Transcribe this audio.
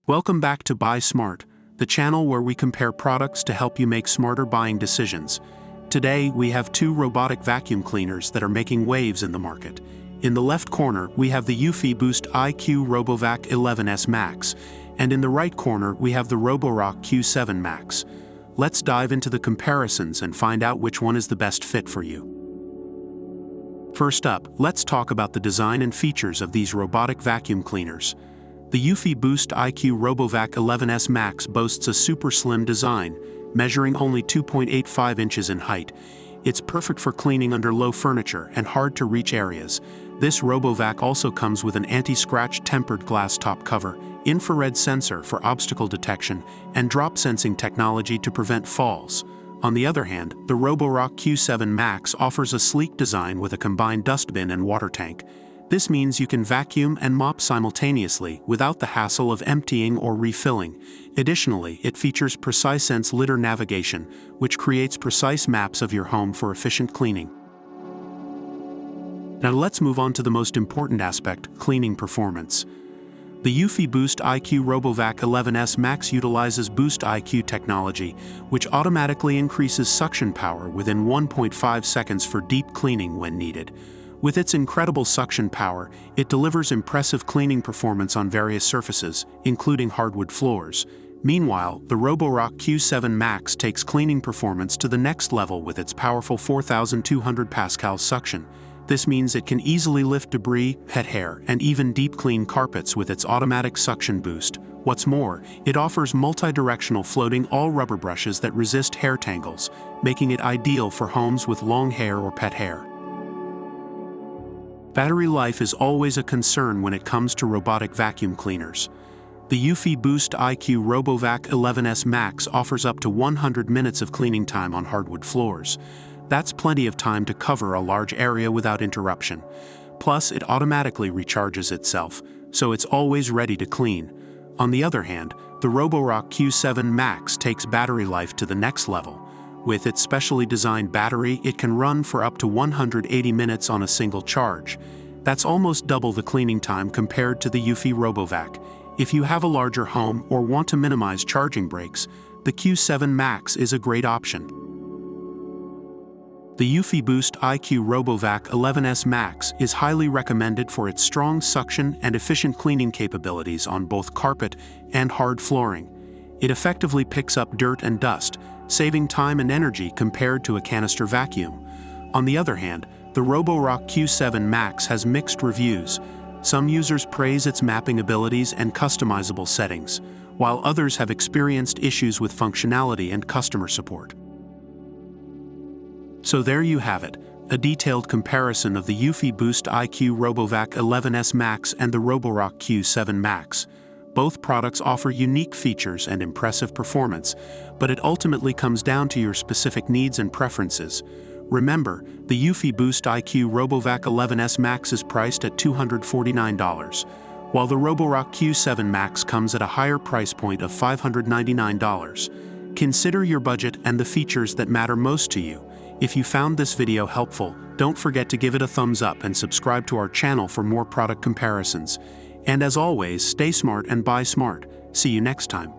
Welcome back to Buy Smart, the channel where we compare products to help you make smarter buying decisions. Today, we have two robotic vacuum cleaners that are making waves in the market. In the left corner, we have the Eufy BoostIQ RoboVac 11S Max, and in the right corner, we have the Roborock Q7 Max. Let's dive into the comparisons and find out which one is the best fit for you. First up, let's talk about the design and features of these robotic vacuum cleaners. The Eufy BoostIQ RoboVac 11S Max boasts a super slim design, measuring only 2.85 inches in height. It's perfect for cleaning under low furniture and hard-to-reach areas. This RoboVac also comes with an anti-scratch tempered glass top cover, infrared sensor for obstacle detection, and drop sensing technology to prevent falls. On the other hand, the Roborock Q7 Max offers a sleek design with a combined dustbin and water tank. This means you can vacuum and mop simultaneously without the hassle of emptying or refilling. Additionally, it features PreciSense LiDAR Navigation, which creates precise maps of your home for efficient cleaning. Now let's move on to the most important aspect, cleaning performance. The Eufy BoostIQ RoboVac 11S Max utilizes BoostIQ Technology, which automatically increases suction power within 1.5 seconds for deep cleaning when needed. With its incredible suction power, it delivers impressive cleaning performance on various surfaces, including hardwood floors. Meanwhile, the Roborock Q7 Max takes cleaning performance to the next level with its powerful 4,200 pascal suction. This means it can easily lift debris, pet hair, and even deep clean carpets with its automatic suction boost. What's more, it offers multi-directional floating all-rubber brushes that resist hair tangles, making it ideal for homes with long hair or pet hair. Battery life is always a concern when it comes to robotic vacuum cleaners. The Eufy BoostIQ RoboVac 11S Max offers up to 100 minutes of cleaning time on hardwood floors. That's plenty of time to cover a large area without interruption. Plus, it automatically recharges itself, so it's always ready to clean. On the other hand, the Roborock Q7 Max takes battery life to the next level. With its specially designed battery, it can run for up to 180 minutes on a single charge. That's almost double the cleaning time compared to the Eufy RoboVac. If you have a larger home or want to minimize charging breaks, the Q7 Max is a great option. The Eufy BoostIQ RoboVac 11S Max is highly recommended for its strong suction and efficient cleaning capabilities on both carpet and hard flooring. It effectively picks up dirt and dust, saving time and energy compared to a canister vacuum. On the other hand, the Roborock Q7 Max has mixed reviews. Some users praise its mapping abilities and customizable settings, while others have experienced issues with functionality and customer support. So there you have it, a detailed comparison of the Eufy BoostIQ RoboVac 11S Max and the Roborock Q7 Max. Both products offer unique features and impressive performance, but it ultimately comes down to your specific needs and preferences. Remember, the Eufy BoostIQ RoboVac 11S Max is priced at $249, while the Roborock Q7 Max comes at a higher price point of $599. Consider your budget and the features that matter most to you. If you found this video helpful, don't forget to give it a thumbs up and subscribe to our channel for more product comparisons. And as always, stay smart and buy smart. See you next time.